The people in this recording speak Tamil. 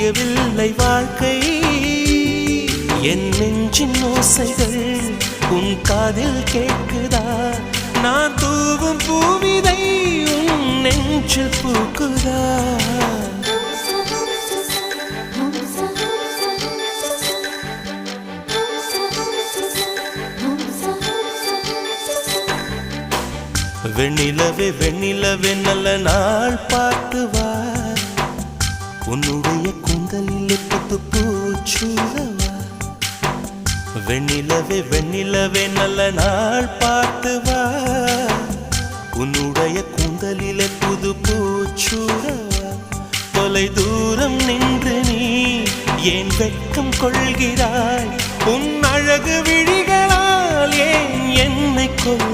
புரியவில்லை வாழ்க்கை என் நெஞ்சின் ஓசைகள் உன் காதில் கேட்குதா நான் தூவும் பூவிதை உன் நெஞ்சில் பூக்குதா வெண்ணிலவே வெண்ணிலவே நல்ல நாள் பார்த்து வா உன்னுடைய கூந்தலில் புத்து பூச்சூடவா வெண்ணிலவே வெண்ணிலவே நல்ல நாள் பார்த்து வா உன்னுடைய கூந்தலில் புது பூச்சூடவா தொலை தூரம் நின்று நீ ஏன் வெட்கம் கொள்கிறாய் உன் அழகு விழிகளால் ஏன் என்னை கொள்